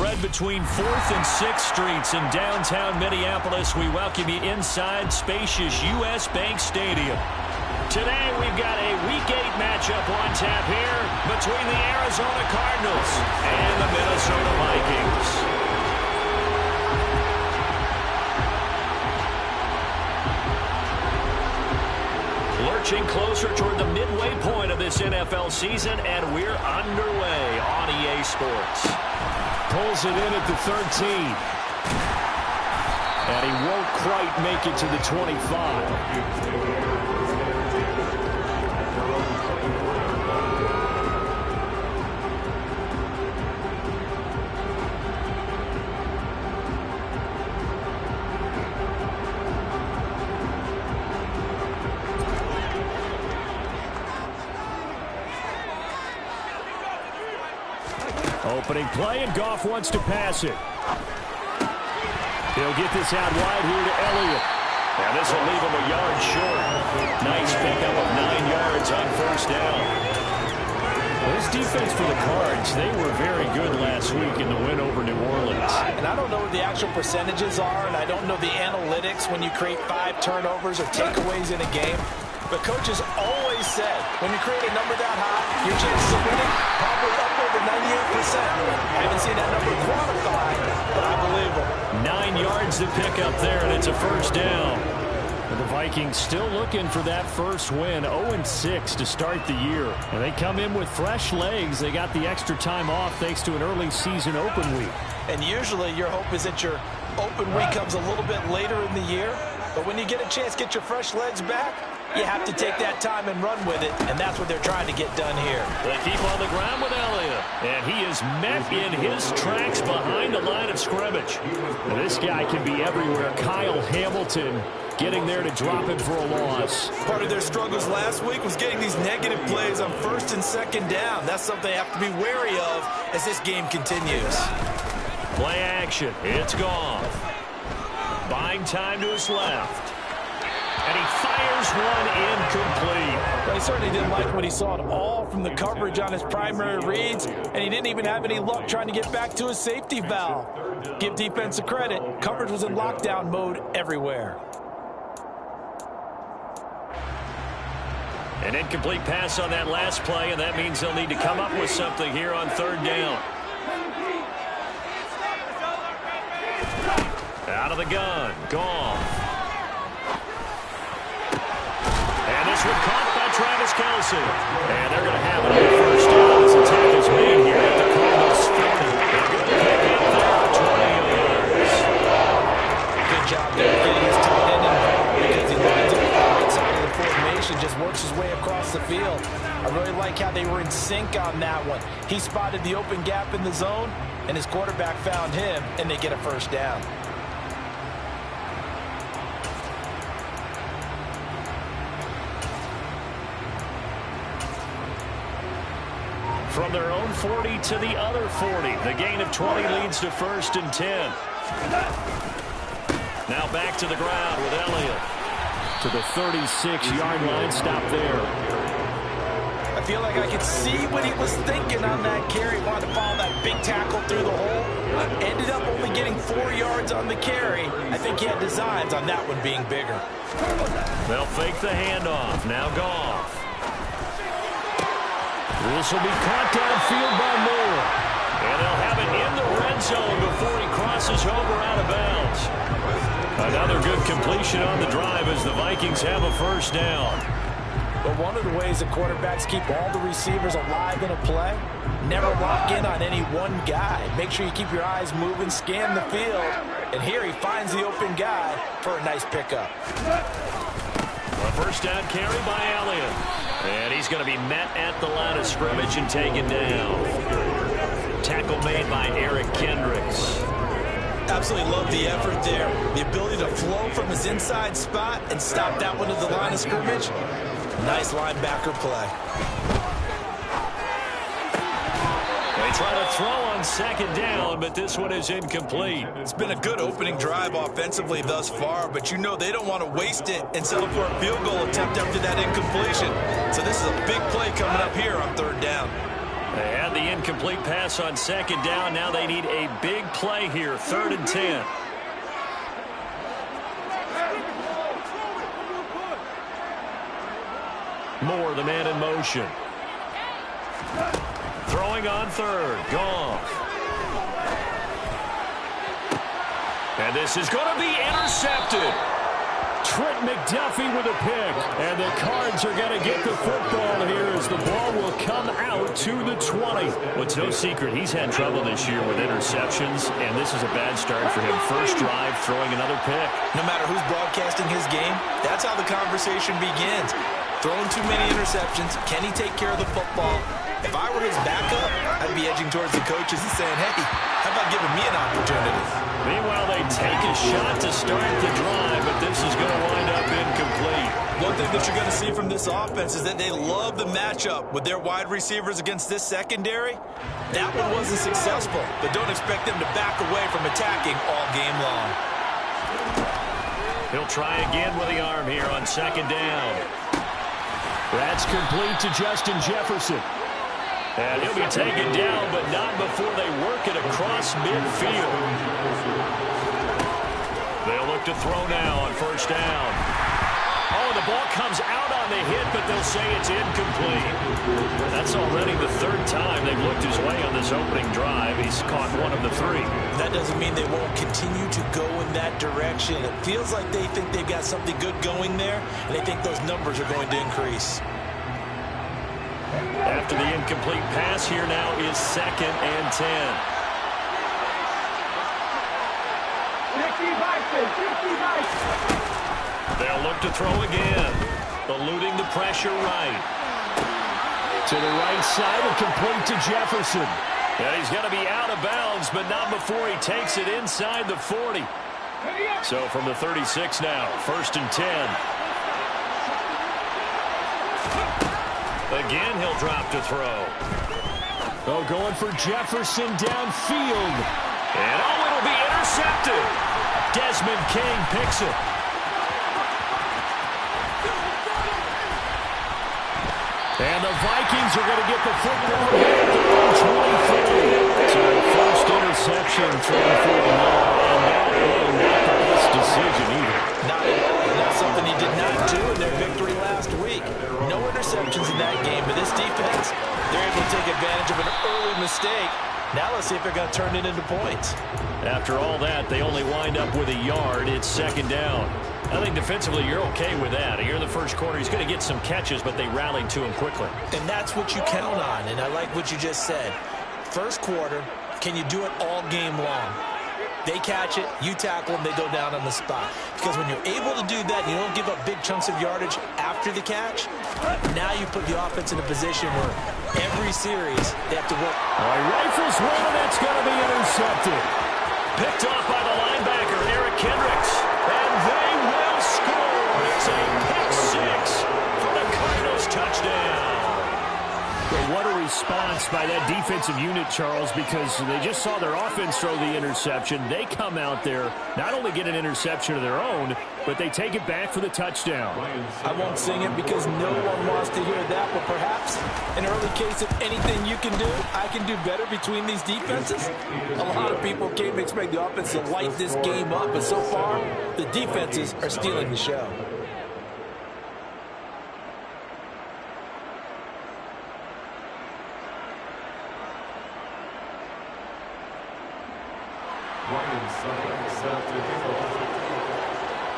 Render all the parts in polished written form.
Spread between 4th and 6th Streets in downtown Minneapolis. We welcome you inside spacious U.S. Bank Stadium. Today we've got a Week 8 matchup on tap here between the Arizona Cardinals and the Minnesota Vikings. Lurching closer toward the midway point of this NFL season, and we're underway on EA Sports. Pulls it in at the 13. And he won't quite make it to the 25. Opening play, and Goff wants to pass it. He'll get this out wide here to Elliott. And this will leave him a yard short. Nice pickup of 9 yards on first down. Well, this defense for the Cards, they were very good last week in the win over New Orleans. And I don't know what the actual percentages are, and I don't know the analytics when you create 5 turnovers or takeaways in a game. But coaches always said, when you create a number that high, your chances of winning probably up over 98%. I haven't seen that number quantified, but I believe them. 9 yards to pick up there, and it's a first down. And the Vikings still looking for that first win, 0-6 to start the year. And they come in with fresh legs. They got the extra time off thanks to an early season open week. And usually your hope is that your open week comes a little bit later in the year. But when you get a chance to get your fresh legs back, you have to take that time and run with it, and that's what they're trying to get done here. They keep on the ground with Elliott, and he is met in his tracks behind the line of scrimmage. And this guy can be everywhere. Kyle Hamilton getting there to drop him for a loss. Part of their struggles last week was getting these negative plays on 1st and 2nd down. That's something they have to be wary of as this game continues. Play action. It's gone. Buying time to his left. And he fires one incomplete. Well, he certainly didn't like what he saw at all from the coverage on his primary reads, and he didn't even have any luck trying to get back to his safety valve. Give defense a credit. Coverage was in lockdown mode everywhere. An incomplete pass on that last play, and that means they'll need to come up with something here on 3rd down. Out of the gun. Goff. And this one caught by Travis Kelce. And they're going to have it on the first down as the tackle is made here at the Cardinals 40. Pick up there for 20 yards. Good job there getting his tight end involved because he lines up on the right side of the formation, just works his way across the field. I really like how they were in sync on that one. He spotted the open gap in the zone, and his quarterback found him, and they get a first down. From their own 40 to the other 40. The gain of 20 leads to 1st and 10. Now back to the ground with Elliott. To the 36-yard line. Stop there. I feel like I could see what he was thinking on that carry. Wanted to follow that big tackle through the hole. Ended up only getting 4 yards on the carry. I think he had designs on that one being bigger. They'll fake the handoff. Now Goff. This will be caught downfield by Moore. And they'll have it in the red zone before he crosses over out of bounds. Another good completion on the drive as the Vikings have a first down. But one of the ways that quarterbacks keep all the receivers alive in a play, never lock in on any one guy. Make sure you keep your eyes moving, scan the field. And here he finds the open guy for a nice pickup. A first down carry by Elliott. And he's going to be met at the line of scrimmage and taken down. Tackle made by Eric Kendricks. Absolutely love the effort there. The ability to flow from his inside spot and stop that one at the line of scrimmage. Nice linebacker play. They try to throw on 2nd down, but this one is incomplete. It's been a good opening drive offensively thus far, but you know they don't want to waste it and settle for a field goal attempt after that incompletion. So this is a big play coming up here on 3rd down. They had the incomplete pass on second down. Now they need a big play here, 3rd and 10. Moore, the man in motion. Throwing on 3rd. Goff. And this is going to be intercepted. Trent McDuffie with a pick. And the Cards are going to get the football here as the ball will come out to the 20. Well, it's no secret he's had trouble this year with interceptions, and this is a bad start for him. First drive, throwing another pick. No matter who's broadcasting his game, that's how the conversation begins. Throwing too many interceptions. Can he take care of the football? If I were his backup, I'd be edging towards the coaches and saying, hey, how about giving me an opportunity? Meanwhile, they take a shot to start the drive, but this is going to wind up incomplete. One thing that you're going to see from this offense is that they love the matchup with their wide receivers against this secondary. That one wasn't successful, but don't expect them to back away from attacking all game long. He'll try again with the arm here on second down. That's complete to Justin Jefferson. And he'll be taken down, but not before they work it across midfield. They'll look to throw now on first down. Oh, the ball comes out on the hit, but they'll say it's incomplete. That's already the 3rd time they've looked his way on this opening drive. He's caught 1 of the 3. That doesn't mean they won't continue to go in that direction. It feels like they think they've got something good going there, and they think those numbers are going to increase. After the incomplete pass, here now is 2nd and 10. They'll look to throw again. Eluding the pressure right. To the right side and complete to Jefferson. And he's going to be out of bounds, but not before he takes it inside the 40. So from the 36 now, 1st and 10. Again, he'll drop to throw. Oh, going for Jefferson downfield. And oh, it'll be intercepted. Desmond King picks it. And the Vikings are going to get the football here at their own 23. So the first interception thrown for the ball. And not the best decision either. Not at all. That's something he did not do in their victory last week. No interceptions in that game, but this defense, they're able to take advantage of an early mistake. Now let's see if they're going to turn it into points. After all that, they only wind up with a yard. It's 2nd down. I think defensively you're okay with that. Here in the first quarter, he's going to get some catches, but they rallied to him quickly. And that's what you count on, and I like what you just said. First quarter, can you do it all game long? They catch it, you tackle them, they go down on the spot. Because when you're able to do that, you don't give up big chunks of yardage after the catch, now you put the offense in a position where every series they have to work. All right, rifles one, and that's going to be intercepted. Picked off by the linebacker, Eric Kendricks. And they will score. It's a pick 6 for the Cardinals touchdown. Well, what a response by that defensive unit, Charles, because they just saw their offense throw the interception. They come out there, not only get an interception of their own, but they take it back for the touchdown. I won't sing it because no one wants to hear that, but perhaps an early case of anything you can do, I can do better between these defenses. A lot of people came to expect the offense to light this game up, but so far, the defenses are stealing the show.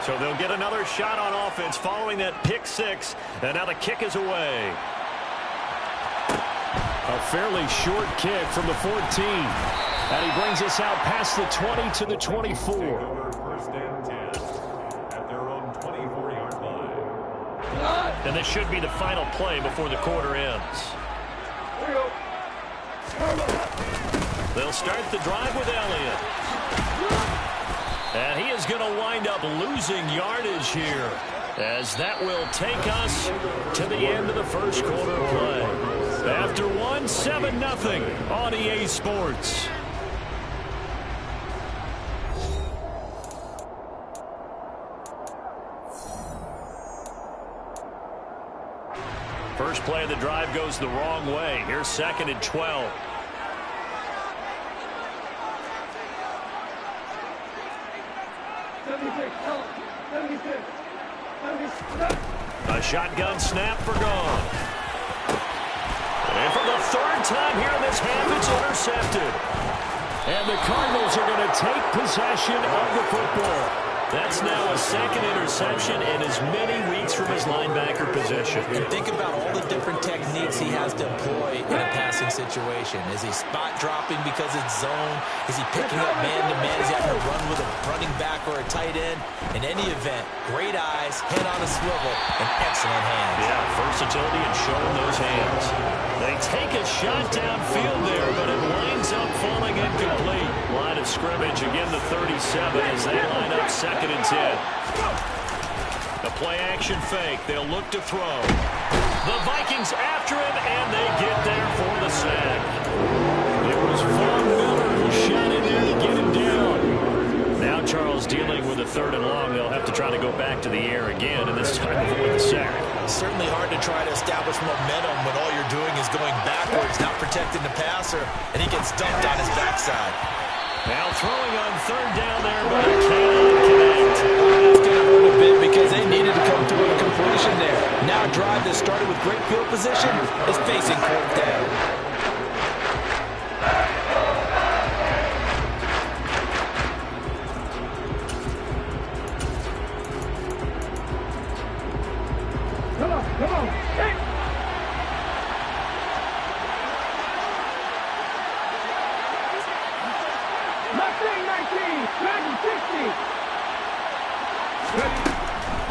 So they'll get another shot on offense following that pick 6. And now the kick is away. A fairly short kick from the 14. And he brings us out past the 20 to the 24. And this should be the final play before the quarter ends. They'll start the drive with Elliott. And he is going to wind up losing yardage here, as that will take us to the end of the first quarter play. After 7-0 on EA Sports. first play of the drive goes the wrong way. Here's 2nd and 12. A shotgun snap for gone. And for the 3rd time here in this half, it's intercepted. And the Cardinals are going to take possession of the football. That's now a 2nd interception in as many weeks from his linebacker position. And think about all the different techniques he has to employ in a passing situation. Is he spot dropping because it's zone? Is he picking up man-to-man? Is he having to run with a running back or a tight end? In any event, great eyes, head on a swivel, and excellent hands. Yeah, versatility and showing those hands. They take a shot downfield there, but it winds up falling incomplete. Line of scrimmage, again the 37 as they line up 2nd and 10. A play-action fake. They'll look to throw. The Vikings after him, and they get there for the sack. It was Von Miller who shot in there to get him down. Now Charles dealing with a 3rd and long. They'll have to try to go back to the air again, and this time avoid the sack. Certainly hard to try to establish momentum when all you're doing is going backwards, not protecting the passer, and he gets dumped on his backside. Now throwing on 3rd down there, but it cannot connect. It's going to hurt a bit because they needed to come through with a completion there. Now a drive that started with great field position is facing 4th down.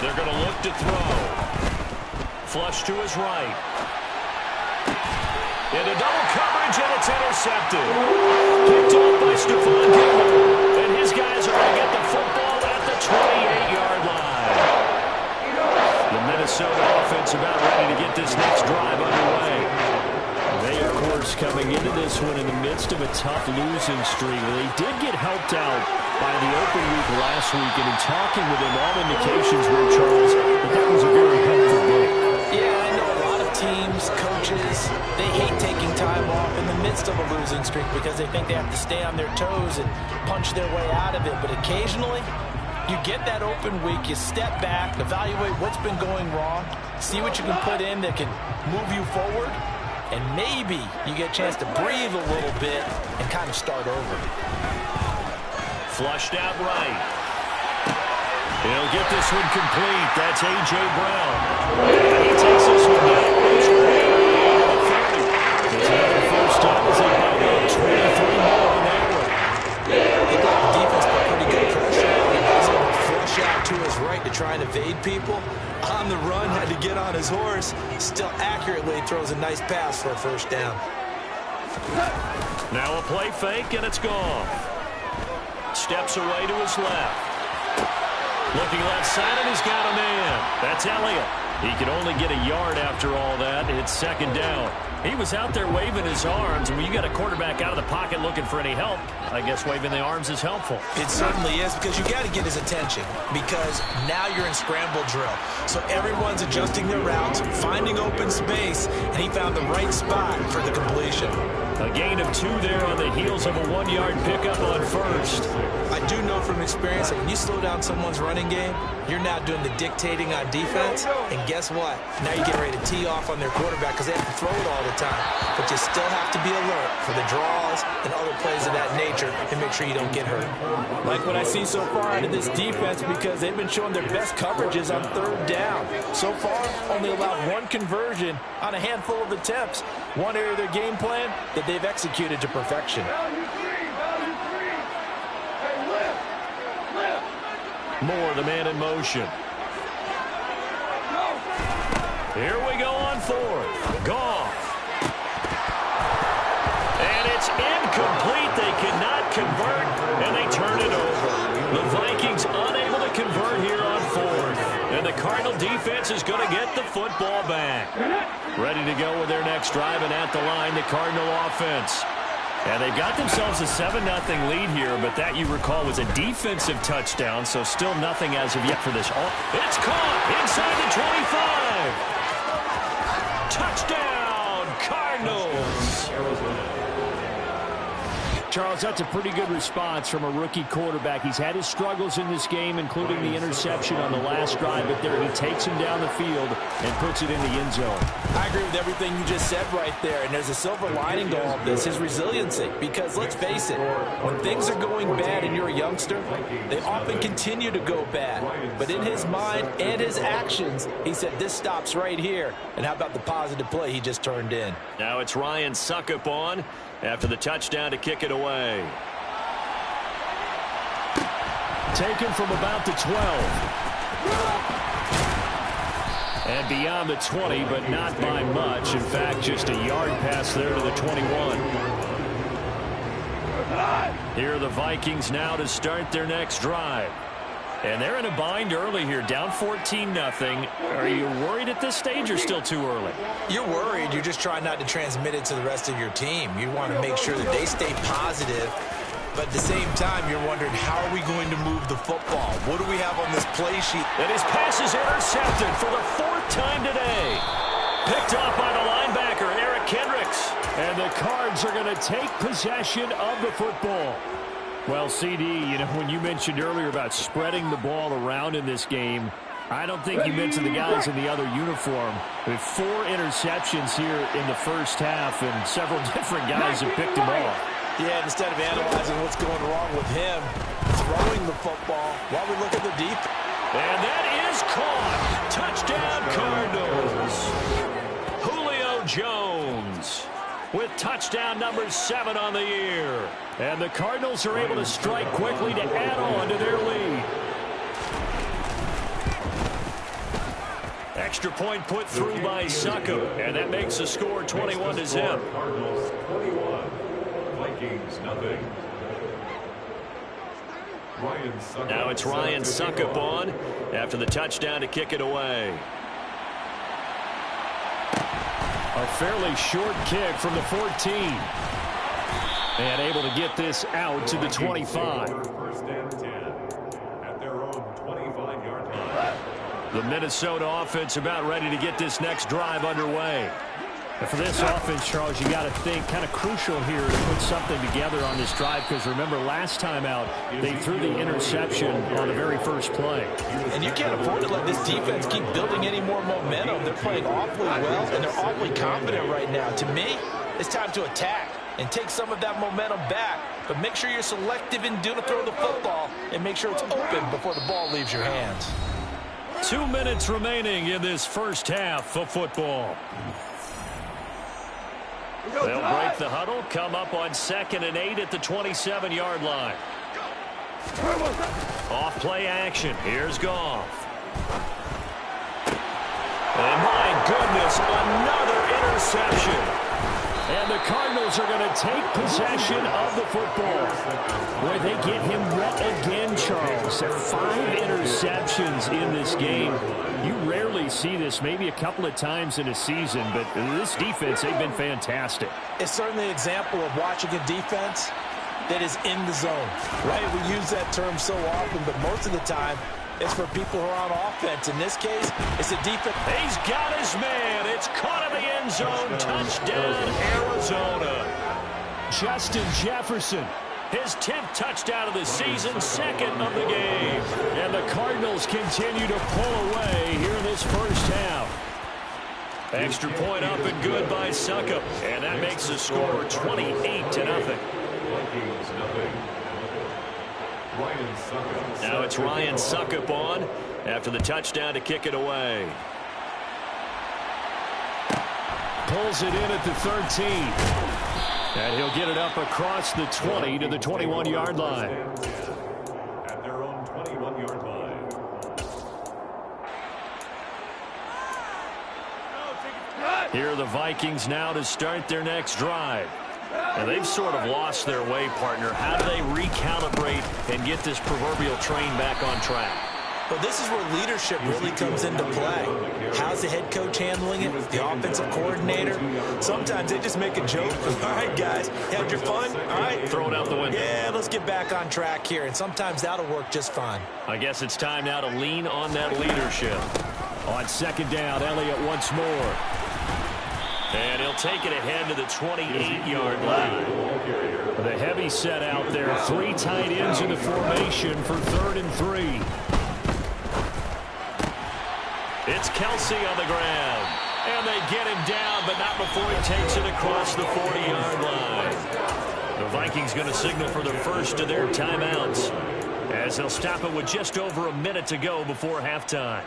They're going to look to throw. Flush to his right. Into double coverage, and it's intercepted. Picked off by Stephon Gilmore. And his guys are going to get the football at the 28-yard line. The Minnesota offense about ready to get this next drive underway. They, of course, coming into this one in the midst of a tough losing streak. They did get helped out by the open week last week, and in talking with him, all indications were, Charles, that was a very helpful game. Yeah, I know a lot of teams, coaches, they hate taking time off in the midst of a losing streak because they think they have to stay on their toes and punch their way out of it. But occasionally, you get that open week, you step back, evaluate what's been going wrong, see what you can put in that can move you forward, and maybe you get a chance to breathe a little bit and kind of start over. Flushed out right. He'll get this one complete. That's A.J. Brown. And he takes this one down. It's another first down as they bite up 23 more on that one. They got the defense put pretty good pressure on him. He's able to flush out to his right to try and evade people. On the run, had to get on his horse. Still accurately throws a nice pass for a first down. Now a play fake, and it's gone. Steps away to his left. Looking left side, and he's got a man. That's Elliott. He can only get a yard after all that. It's 2nd down. He was out there waving his arms. When you got a quarterback out of the pocket looking for any help, I guess waving the arms is helpful. It certainly is, because you got to get his attention, because now you're in scramble drill. So everyone's adjusting their routes, finding open space, and he found the right spot for the completion. A gain of 2 there on the heels of a 1-yard pickup on first. I do know from experience that when you slow down someone's running game, you're now doing the dictating on defense. And guess what? Now you get ready to tee off on their quarterback because they have to throw it all the time. But you still have to be alert for the draws and other plays of that nature and make sure you don't get hurt. Like what I see so far out of this defense, because they've been showing their best coverages on 3rd down. So far, only allowed 1 conversion on a handful of attempts. One area of their game plan that they've executed to perfection. Moore, the man in motion. Here we go on 4th. Goff. And it's incomplete. They cannot convert, and they turn it over. The Vikings unable to convert here on 4th. And the Cardinal defense is going to get the football back. Ready to go with their next drive, and at the line, the Cardinal offense. And they've got themselves a 7-0 lead here, but that, you recall, was a defensive touchdown, so still nothing as of yet for this. It's caught inside the 25. Touchdown, Cardinals. Charles, that's a pretty good response from a rookie quarterback. He's had his struggles in this game, including the interception on the last drive, but there he takes him down the field and puts it in the end zone. I agree with everything you just said right there, and there's a silver lining to all of this, his resiliency. Because let's face it, when things are going bad and you're a youngster, they often continue to go bad. But in his mind and his actions, he said, this stops right here. And how about the positive play he just turned in? Now it's Ryan Succop on after the touchdown to kick it away. Taken from about the 12. And beyond the 20, but not by much. In fact, just a yard pass there to the 21. Here are the Vikings now to start their next drive. And they're in a bind early here, down 14-0. Are you worried at this stage or still too early? You're worried. You're just trying not to transmit it to the rest of your team. You want to make sure that they stay positive. But at the same time, you're wondering, how are we going to move the football? What do we have on this play sheet? And his pass is intercepted for the 4th time today. Picked off by the linebacker, Eric Kendricks. And the Cards are going to take possession of the football. Well, CD, you know, when you mentioned earlier about spreading the ball around in this game, I don't think you mentioned the guys in the other uniform. With 4 interceptions here in the first half, and several different guys have picked him off. Yeah, instead of analyzing what's going wrong with him, throwing the football while we look at the deep. And that is caught. Touchdown, Cardinals. Julio Jones with touchdown number 7 on the year. And the Cardinals are able to strike quickly to add on to their lead. Extra point put through by Succop, and that makes the score 21-0. Cardinals 21, Vikings nothing. Now it's Ryan Succop on after the touchdown to kick it away. A fairly short kick from the 14. And able to get this out to the 25. First and 10 at their own 25-yard line. The Minnesota offense about ready to get this next drive underway. And for this offense, Charles, you got to think kind of crucial here to put something together on this drive, because remember last time out they threw the interception on the very first play. And you can't afford to let this defense keep building any more momentum. They're playing awfully well, and they're awfully confident right now. To me, it's time to attack and take some of that momentum back. But make sure you're selective in doing to throw the football, and make sure it's open before the ball leaves your hands. 2 minutes remaining in this first half of football. They'll break the huddle, come up on 2nd and 8 at the 27-yard line. Off play action. Here's Goff. And my goodness, another interception. And the Cardinals are going to take possession of the football. Boy, they get him wet again, Charles. 5 interceptions in this game. You rarely see this, maybe a couple of times in a season, but this defense, they've been fantastic. It's certainly an example of watching a defense that is in the zone, right? We use that term so often, but most of the time, it's for people who are on offense. In this case, it's a defense. He's got his man. It's caught in the end zone. Touchdown, Arizona. Justin Jefferson. His 10th touchdown of the season, 2nd of the game. And the Cardinals continue to pull away here in this first half. Extra point up and good by Succop. And that makes the score 28-0. Now it's Ryan Succop on after the touchdown to kick it away. Pulls it in at the 13. And he'll get it up across the 20 to the 21-yard line. At their own 21-yard line. Here are the Vikings now to start their next drive. And they've sort of lost their way, partner. How do they recalibrate and get this proverbial train back on track? Well, this is where leadership really comes into play. How's the head coach handling it? The offensive coordinator? Sometimes they just make a joke. All right, guys, had your fun? All right. Throw it out the window. Yeah, let's get back on track here. And sometimes that'll work just fine. I guess it's time now to lean on that leadership. On 2nd down, Elliott once more. And he'll take it ahead to the 28-yard line. The heavy set out there. 3 tight ends in the formation for 3rd and 3. It's Kelsey on the ground. And they get him down, but not before he takes it across the 40-yard line. The Vikings going to signal for the first of their timeouts, as they'll stop it with just over a minute to go before halftime.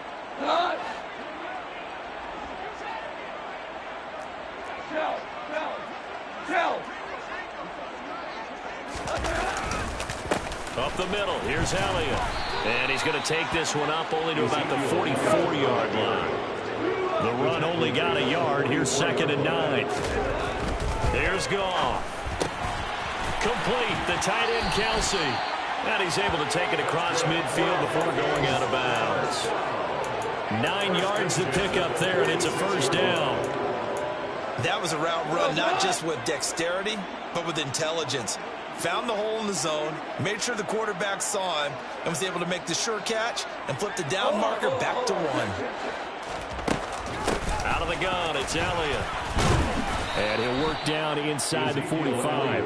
Up the middle, here's Elliott. And he's going to take this one up only to about the 44-yard line. The run only got a yard. Here's 2nd and 9. Here's Goff. Complete, the tight end Kelsey. And he's able to take it across midfield before going out of bounds. 9 yards to pick up there, and it's a first down. That was a route run not just with dexterity, but with intelligence. Found the hole in the zone, made sure the quarterback saw him, and was able to make the sure catch and flip the down marker back to 1. Out of the gun, it's Elliott. And he'll work down inside the 45.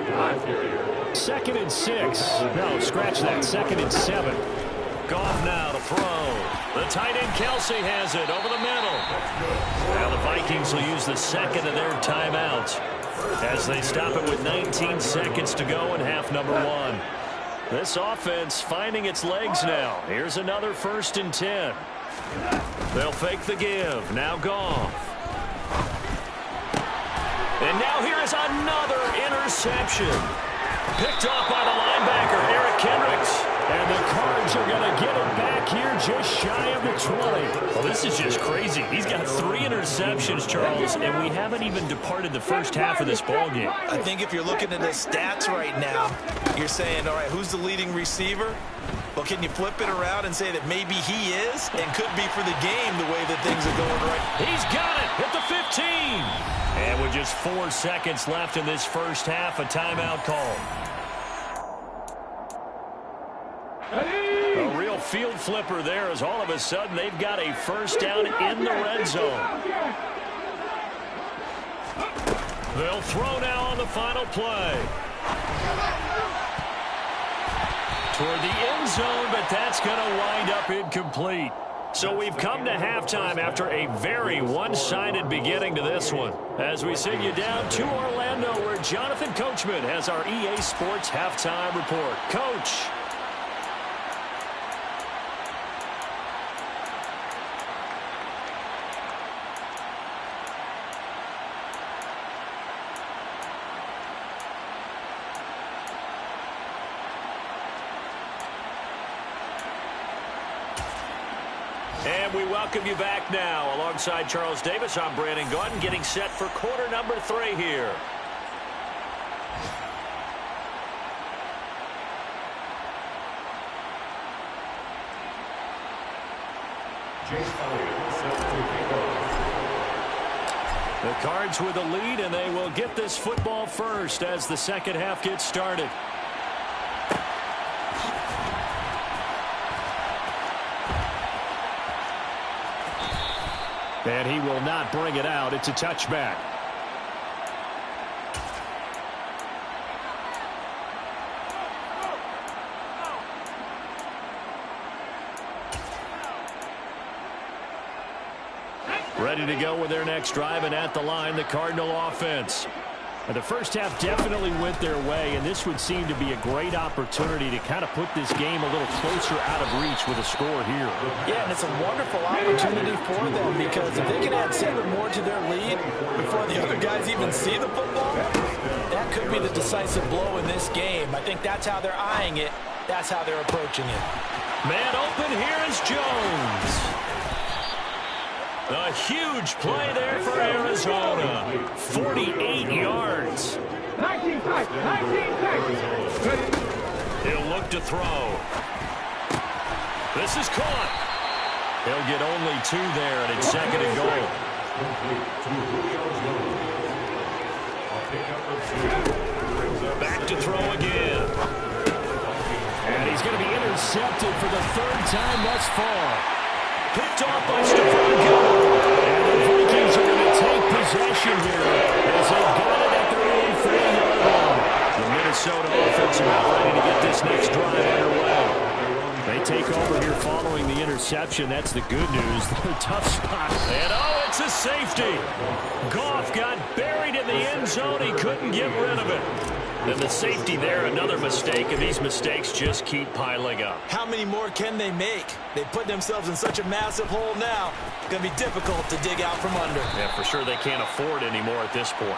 2nd and 6. No, scratch that. 2nd and 7. Goff now to throw. The tight end Kelsey has it over the middle. Now the Vikings will use the second of their timeouts as they stop it with 19 seconds to go in half number 1. This offense finding its legs now. Here's another 1st and 10. They'll fake the give. Now Goff. And now here is another interception. Picked off by the linebacker, Eric Kendricks. And the Cards are going to get it back here just shy of the 20. Well, this is just crazy. He's got 3 interceptions, Charles, and we haven't even departed the first half of this ballgame. I think if you're looking at the stats right now, you're saying, all right, who's the leading receiver? Well, can you flip it around and say that maybe he is and could be for the game the way that things are going right? He's got it at the 15. And with just 4 seconds left in this first half, a timeout call. A real field flipper there as all of a sudden they've got a first down in the red zone. They'll throw now on the final play. Toward the end zone, but that's going to wind up incomplete. So we've come to halftime after a very one-sided beginning to this one. As we send you down to Orlando, where Jonathan Coachman has our EA Sports halftime report. Coach. And we welcome you back now. Alongside Charles Davis, I'm Brandon Gaudin, getting set for quarter number 3 here. The Cards with the lead, and they will get this football first as the second half gets started. And he will not bring it out. It's a touchback. Ready to go with their next drive, and at the line, the Cardinal offense. And the first half definitely went their way, and this would seem to be a great opportunity to kind of put this game a little closer out of reach with a score here. Yeah, and it's a wonderful opportunity for them, because if they can add 7 more to their lead before the other guys even see the football, that could be the decisive blow in this game. I think that's how they're eyeing it. That's how they're approaching it. Man open, here is Jones. A huge play there for Arizona. 48 yards. 19 He'll look to throw. This is caught. He'll get only 2 there, and it's 2nd and goal. Back to throw again. And he's going to be intercepted for the 3rd time thus far. Picked off by Stephon Gilmore. And the Vikings are going to take possession here as they got it at their own 4-yard line. The Minnesota offense about ready to get this next drive underway. They take over here following the interception. That's the good news. They're a tough spot. And oh, it's a safety. Goff got buried in the end zone. He couldn't get rid of it. And the safety there, another mistake, and these mistakes just keep piling up. How many more can they make? They put themselves in such a massive hole now. It's going to be difficult to dig out from under. Yeah, for sure they can't afford anymore at this point.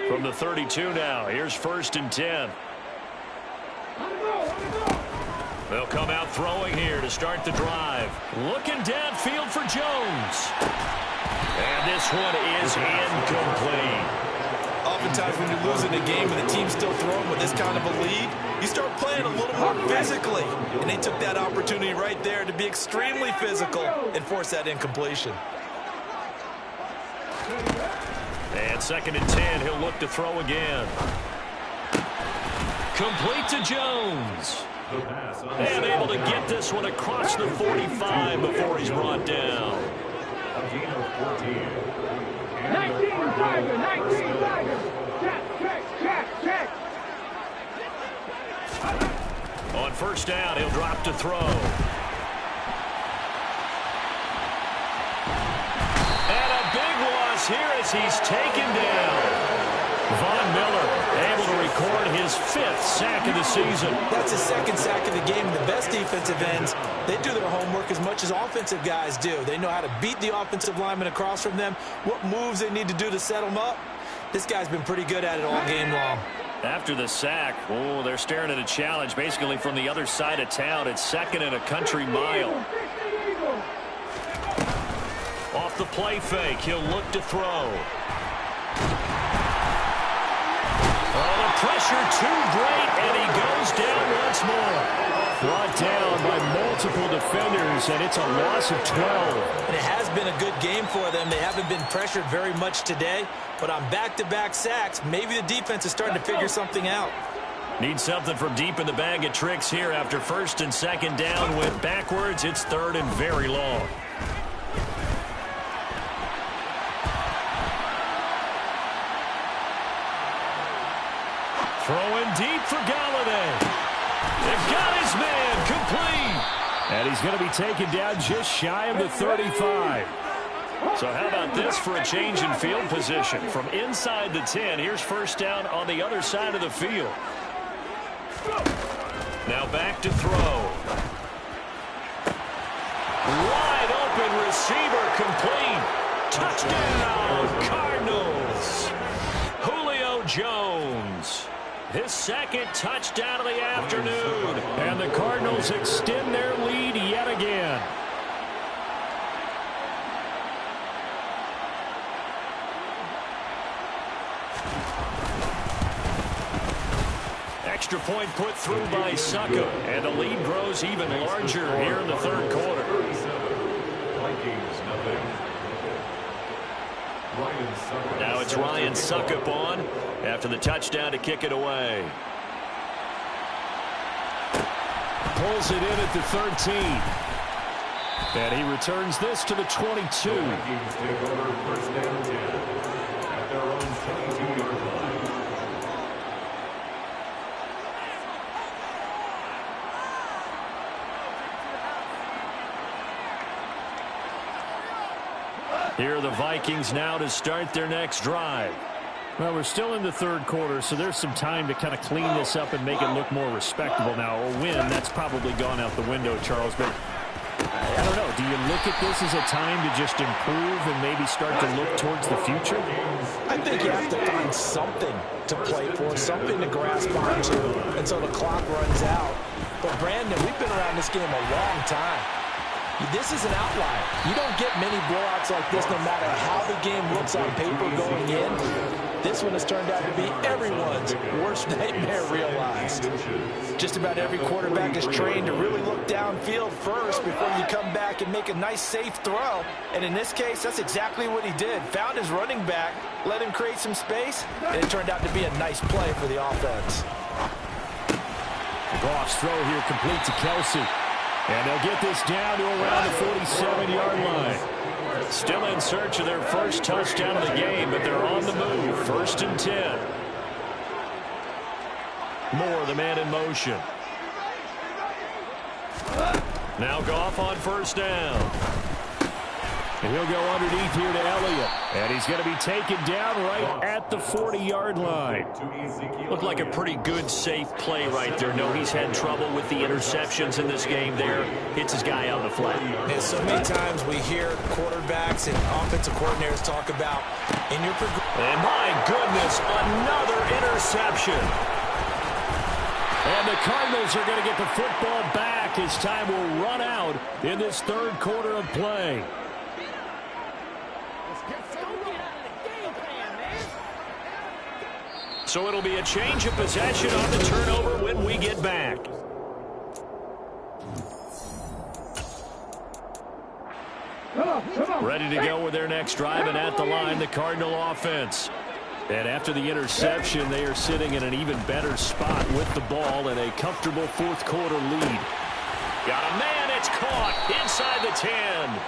From the 32 now, here's 1st and 10. They'll come out throwing here to start the drive. Looking downfield for Jones. And this one is incomplete. Oftentimes when you're losing a game and the team's still throwing with this kind of a lead, you start playing a little more physically. And they took that opportunity right there to be extremely physical and force that incompletion. And 2nd and 10, he'll look to throw again. Complete to Jones. And able to get this one across the 45 before he's brought down. A gain of 14. 19 Tiger, 19 Tiger. Check. On 1st down, he'll drop to throw. And a big loss here as he's taken down. Von Miller able to record his 5th sack of the season. That's his 2nd sack of the game. The best defensive ends, they do their homework as much as offensive guys do. They know how to beat the offensive lineman across from them, what moves they need to do to set them up. This guy's been pretty good at it all game long. After the sack, they're staring at a challenge basically from the other side of town. It's 2nd and a country mile. Off the play fake, he'll look to throw. Oh, the pressure too great, and he goes down once more. Brought down by multiple defenders, and it's a loss of 12. And it has been a good game for them. They haven't been pressured very much today, but on back-to-back sacks, maybe the defense is starting to figure something out. Need something from deep in the bag of tricks here after 1st and 2nd down. Went backwards. It's 3rd and very long. Throwing deep for Galladay. They've got his man complete. And he's going to be taken down just shy of the 35. So how about this for a change in field position? From inside the 10, here's 1st down on the other side of the field. Now back to throw. Wide open receiver complete. Touchdown, Cardinals. Julio Jones. His 2nd touchdown of the afternoon. And the Cardinals extend their lead yet again. Extra point put through by Succop. And the lead grows even larger here in the 3rd quarter. Vikings, nothing. Now it's Ryan Succop on after the touchdown to kick it away. Pulls it in at the 13. And he returns this to the 22. Vikings take over 1st and 10 at their own 22-yard line. Here are the Vikings now to start their next drive. Well, we're still in the 3rd quarter, so there's some time to kind of clean this up and make it look more respectable. Now, a win, that's probably gone out the window, Charles, but I don't know. Do you look at this as a time to just improve and maybe start to look towards the future? I think you have to find something to play for, something to grasp onto until the clock runs out. But, Brandon, we've been around this game a long time. This is an outlier. You don't get many blowouts like this no matter how the game looks on paper going in. This one has turned out to be everyone's worst nightmare realized. Just about every quarterback is trained to really look downfield first before you come back and make a nice safe throw. And in this case, that's exactly what he did. Found his running back, let him create some space, and it turned out to be a nice play for the offense. Goff's throw here complete to Kelsey. And they'll get this down to around the 47-yard line. Still in search of their first touchdown of the game, but they're on the move. 1st and 10. Moore, the man in motion. Now Goff on 1st down. And he'll go underneath here to Elliott. And he's going to be taken down right at the 40-yard line. Looked like a pretty good, safe play right there. No, he's had trouble with the interceptions in this game there. Hits his guy out in the flat. And so many times we hear quarterbacks and offensive coordinators talk about in your progression. And my goodness, another interception. And the Cardinals are going to get the football back as time will run out in this 3rd quarter of play. So it'll be a change of possession on the turnover when we get back. Ready to go with their next drive, and at the line, the Cardinal offense. And after the interception, they are sitting in an even better spot with the ball and a comfortable 4th quarter lead. Got a man, it's caught inside the 10.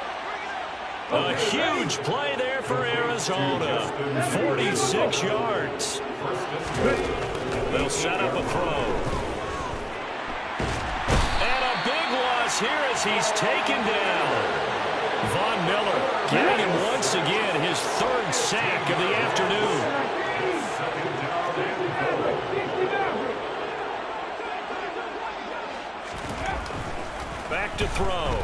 A huge play there for Arizona. 46 yards. They'll set up a throw. And a big loss here as he's taken down. Von Miller getting him once again his 3rd sack of the afternoon. Back to throw.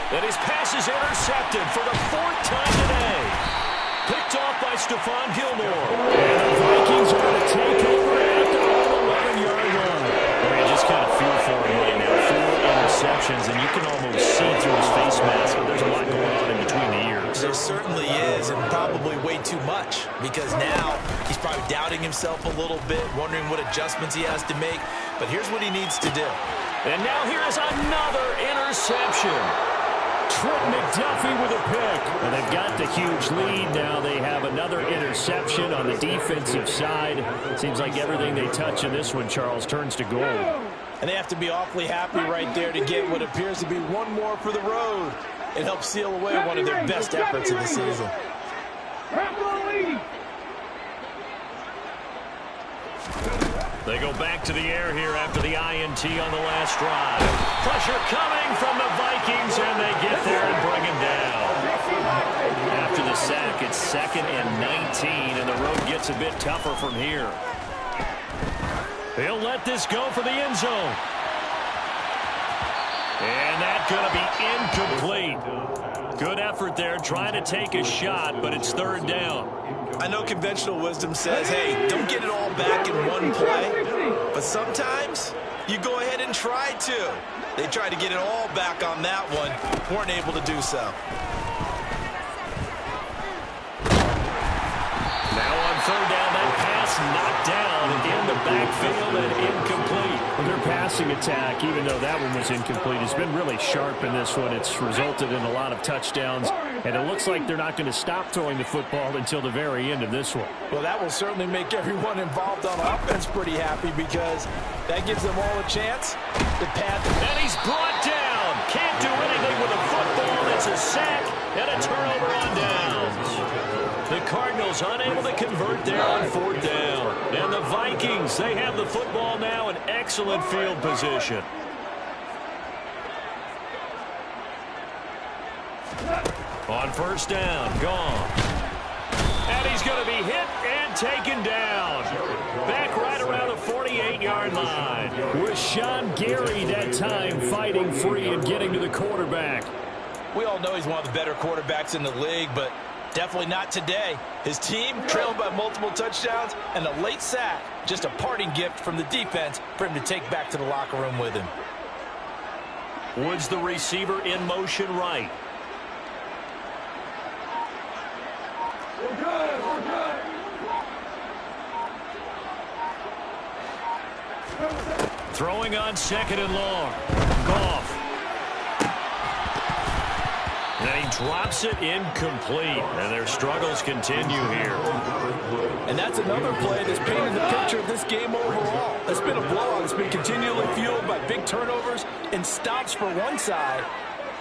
And his pass is intercepted for the 4th time today. Picked off by Stephon Gilmore. And the Vikings are going to take over at the 11-yard line. I mean, just kind of feel for him right now. 4 interceptions, and you can almost see through his face mask. There's a lot going on in between the ears. There certainly is, and probably way too much, because now he's probably doubting himself a little bit, wondering what adjustments he has to make. But here's what he needs to do. And now here is another interception. Trent McDuffie with a pick. And they've got the huge lead. Now they have another interception on the defensive side. Seems like everything they touch in this one, Charles, turns to gold. And they have to be awfully happy right there to get what appears to be one more for the road. It helps seal away one of their best efforts of the season. They go back to the air here after the INT on the last drive. Pressure coming from the Vikings, and they get there and bring him down. After the sack, it's 2nd and 19, and the road gets a bit tougher from here. He'll let this go for the end zone. And that's going to be incomplete. Good effort there, trying to take a shot, but it's 3rd down. I know conventional wisdom says, hey, don't get it all back in one play. But sometimes you go ahead and try to. They tried to get it all back on that one. Weren't able to do so. Now on 3rd down, that pass knocked down in the backfield and incomplete. Well, their passing attack, even though that one was incomplete, has been really sharp in this one. It's resulted in a lot of touchdowns, and it looks like they're not going to stop throwing the football until the very end of this one. Well, that will certainly make everyone involved on offense pretty happy, because that gives them all a chance to pad. And he's brought down. Can't do anything with a football. It's a sack and a turnover on downs. The Cardinals unable to convert there on 4th down. And the Vikings, they have the football now in excellent field position. On 1st down, gone. And he's going to be hit and taken down. Back right around the 48-yard line. With Sean Gary that time fighting free and getting to the quarterback. We all know he's one of the better quarterbacks in the league, but definitely not today. His team trailed by multiple touchdowns, and a late sack, just a parting gift from the defense for him to take back to the locker room with him. Woods, the receiver, in motion right. We're good. We're good. Throwing on 2nd and long. Goff. And he drops it incomplete. And their struggles continue here. And that's another play that's painted the picture of this game overall. It's been a blowout. It's been continually fueled by big turnovers and stops for one side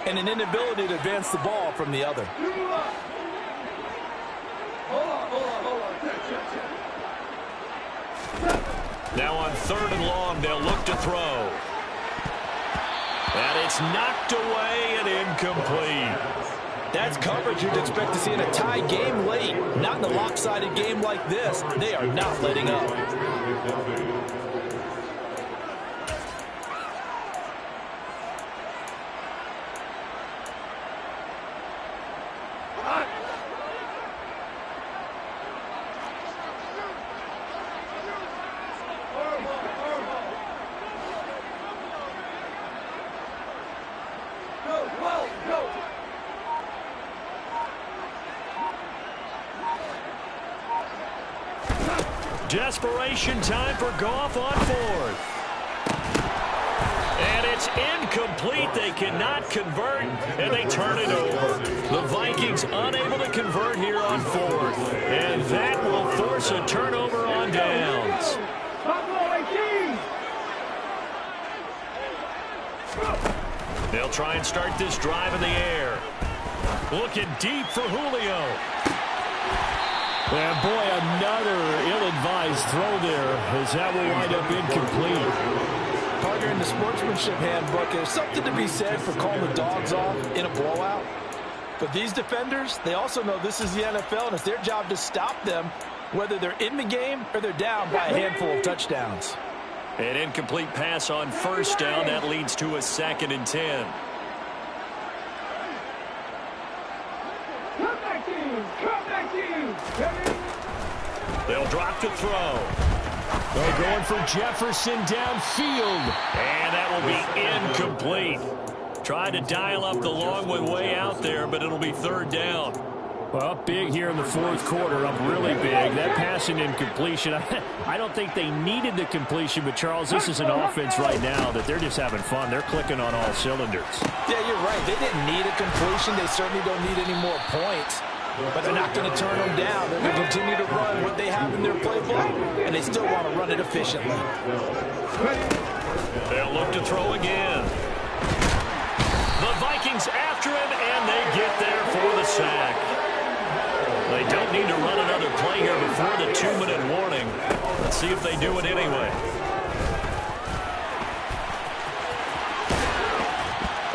and an inability to advance the ball from the other. Now on 3rd and long, they'll look to throw. And it's knocked away and incomplete. That's coverage you'd expect to see in a tie game late. Not in a lopsided game like this. They are not letting up. Desperation time for Goff on 4th. And it's incomplete. They cannot convert, and they turn it over. The Vikings unable to convert here on 4th. And that will force a turnover on downs. They'll try and start this drive in the air. Looking deep for Julio. And boy, another ill-advised throw there, as that will wind up incomplete. Partner, in the sportsmanship handbook, there's something to be said for calling the dogs off in a blowout. But these defenders, they also know this is the NFL, and it's their job to stop them, whether they're in the game or they're down by a handful of touchdowns. An incomplete pass on 1st down. That leads to a 2nd and 10. They'll drop to throw. They're going for Jefferson downfield. And that will be incomplete. Trying to dial up the long one way out there, but it'll be 3rd down. Well, up big here in the 4th quarter, up really big. That passing incompletion, I don't think they needed the completion, but Charles, this is an offense right now that they're just having fun. They're clicking on all cylinders. Yeah, you're right. They didn't need a completion. They certainly don't need any more points. But they're not going to turn them down. They're going to continue to run what they have in their playbook, and they still want to run it efficiently. They'll look to throw again. The Vikings after him, and they get there for the sack. They don't need to run another play here before the 2-minute warning. Let's see if they do it anyway.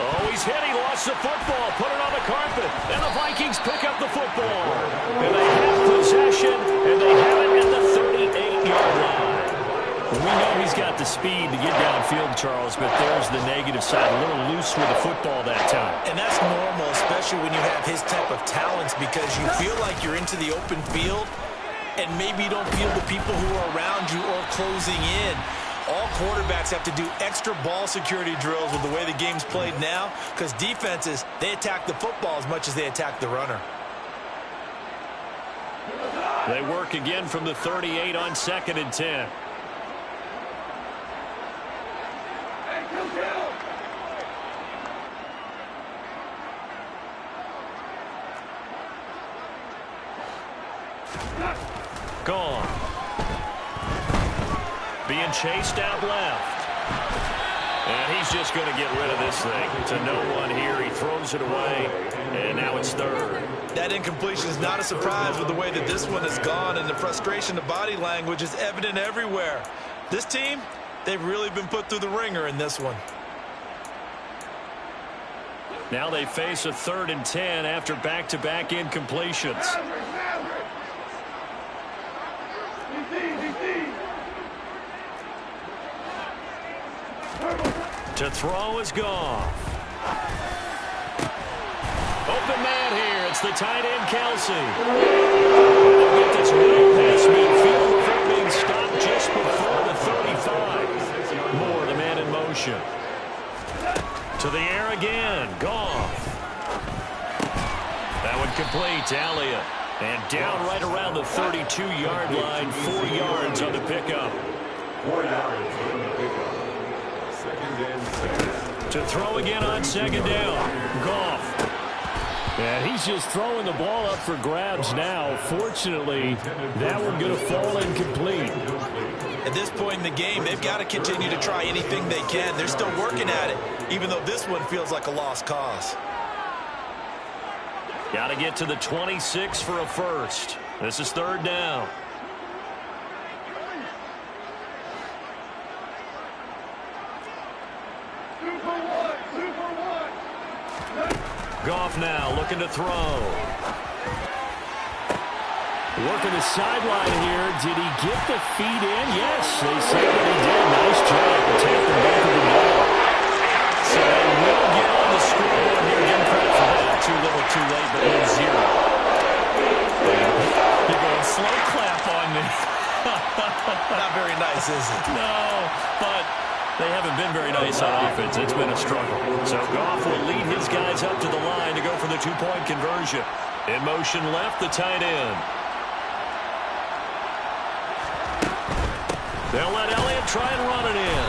Oh, he's hit. He lost the football. Put it on the carpet. And the Vikings pick up the football. And they have possession, and they have it at the 38-yard line. We know he's got the speed to get downfield, Charles, but there's the negative side. A little loose with the football that time. And that's normal, especially when you have his type of talents, because you feel like you're into the open field, and maybe you don't feel the people who are around you or closing in. All quarterbacks have to do extra ball security drills with the way the game's played now, because defenses, they attack the football as much as they attack the runner. They work again from the 38 on 2nd and 10. Gone. Being chased out left. And he's just going to get rid of this thing. To no one here. He throws it away. And now it's 3rd. That incompletion is not a surprise with the way that this one has gone, and the frustration, the body language is evident everywhere. This team, they've really been put through the ringer in this one. Now they face a 3rd and 10 after back-to-back incompletions. To throw is Goff. Open man here. It's the tight end, Kelsey. They'll get this well past midfield before being stopped just before the 35. Moore, the man in motion. To the air again. Goff. That one complete to Elliott. And down right around the 32-yard line. 4 yards on the pickup. 4 yards on the pickup. 2nd and 6. To throw again on 2nd down. Goff. And he's just throwing the ball up for grabs now. Fortunately, that one going to fall incomplete. At this point in the game, they've got to continue to try anything they can. They're still working at it, even though this one feels like a lost cause. Got to get to the 26 for a first. This is 3rd down. Goff now looking to throw. Working the sideline here. Did he get the feet in? Yes, they say that he did. Nice job. Taking both of them down. So they will get on the scoreboard here. Give credit for that. Too little, too late, but no 0. You're going slow clap on me. Not very nice, is it? No, but they haven't been very nice on offense. It's been a struggle. So Goff will lead his guys up to the line to go for the 2-point conversion. In motion left, the tight end. They'll let Elliott try and run it in.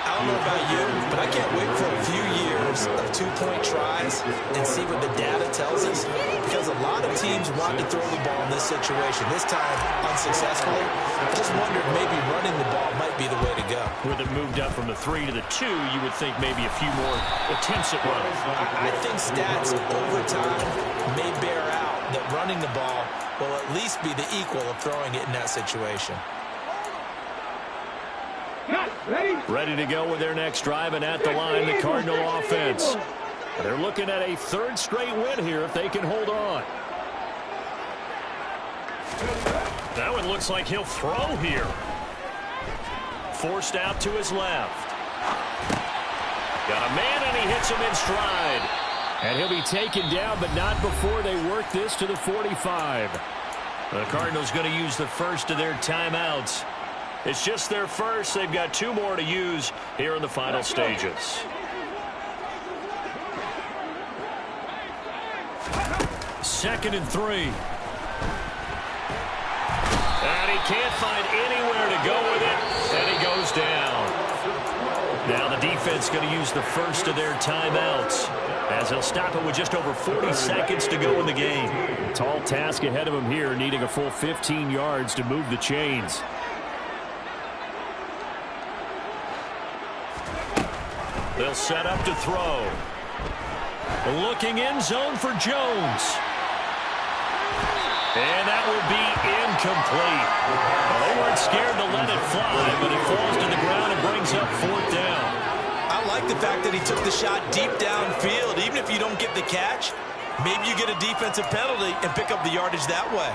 I don't know about you, but I can't wait for a few years of 2-point tries and see what the data tells us, because a lot of teams want to throw the ball in this situation. This time, unsuccessfully. I just wondered maybe running the ball might be the way to go. With it moved up from the 3 to the 2, you would think maybe a few more attempts at running. I think stats over time may bear out that running the ball will at least be the equal of throwing it in that situation. Ready to go with their next drive, and at the line, the Cardinal offense. They're looking at a 3rd straight win here if they can hold on. That one looks like he'll throw here. Forced out to his left. Got a man, and he hits him in stride. And he'll be taken down, but not before they work this to the 45. The Cardinals going to use the first of their timeouts. It's just their first. They've got 2 more to use here in the final stages. Second and 3. And he can't find anywhere to go with it, and he goes down. Now the defense going to use the first of their timeouts, as they'll stop it with just over 40 seconds to go in the game. Tall task ahead of him here, needing a full 15 yards to move the chains. They'll set up to throw. Looking in zone for Jones. And that will be incomplete. Well, they weren't scared to let it fly, but it falls to the ground and brings up 4th down. I like the fact that he took the shot deep downfield. Even if you don't get the catch, maybe you get a defensive penalty and pick up the yardage that way.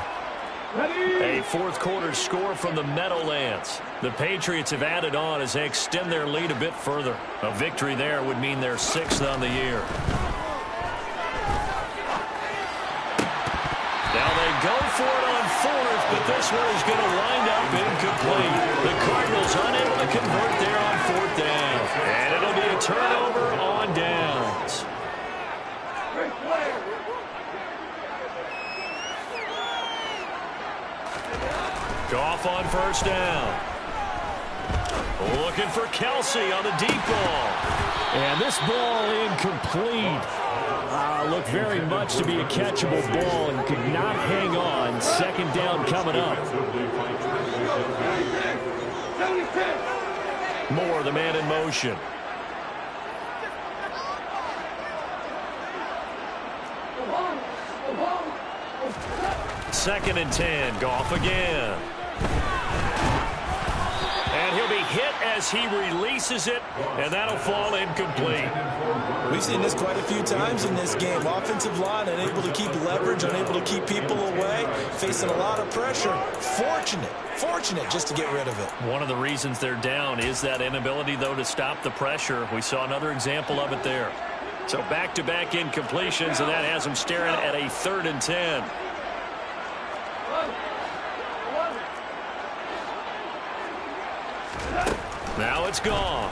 A 4th quarter score from the Meadowlands. The Patriots have added on as they extend their lead a bit further. A victory there would mean they're 6th on the year. Now they go for it on 4th, but this one is going to wind up incomplete. The Cardinals unable to convert there on 4th down. And it'll be a turnover on downs. Goff on 1st down. Looking for Kelsey on the deep ball. And this ball incomplete. Looked very much to be a catchable ball and could not hang on. 2nd down coming up. Moore, the man in motion. Second and 10. Goff again. And he'll be hit as he releases it, and that'll fall incomplete. We've seen this quite a few times in this game. Offensive line unable to keep leverage, unable to keep people away, facing a lot of pressure. Fortunate just to get rid of it. One of the reasons they're down is that inability, though, to stop the pressure. We saw another example of it there. So back-to-back incompletions, and that has them staring at a 3rd and 10. Now it's gone.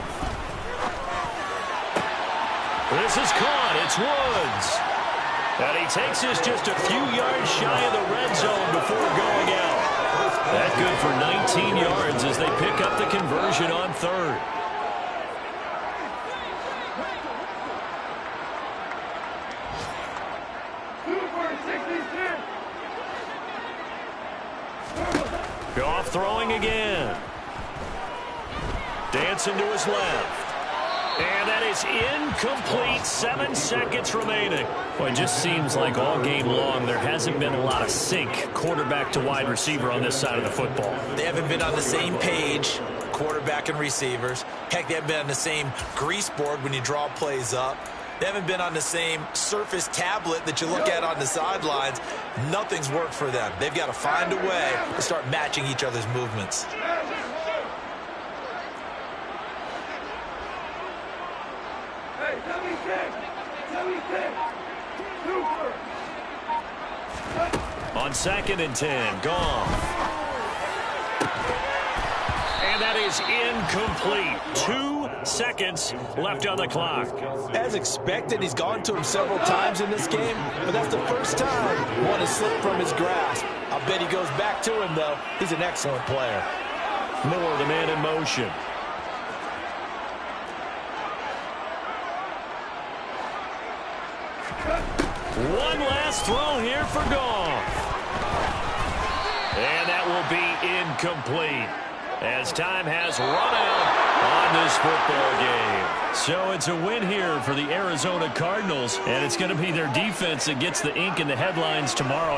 This is caught. It's Woods. And he takes this just a few yards shy of the red zone before going out. That's good for 19 yards as they pick up the conversion on third. Goff throwing again. Dancing to his left. And that is incomplete. 7 seconds remaining. Well, it just seems like all game long there hasn't been a lot of sync quarterback to wide receiver on this side of the football. They haven't been on the same page, quarterback and receivers. Heck, they haven't been on the same grease board when you draw plays up. They haven't been on the same Surface tablet that you look at on the sidelines. Nothing's worked for them. They've got to find a way to start matching each other's movements. On 2nd and 10, Goff. And that is incomplete. 2 seconds left on the clock. As expected, he's gone to him several times in this game, but that's the first time one has slipped from his grasp. I'll bet he goes back to him, though. He's an excellent player. Moore, the man in motion. One last throw here for Goff. And that will be incomplete as time has run out on this football game. So it's a win here for the Arizona Cardinals, and it's going to be their defense that gets the ink in the headlines tomorrow.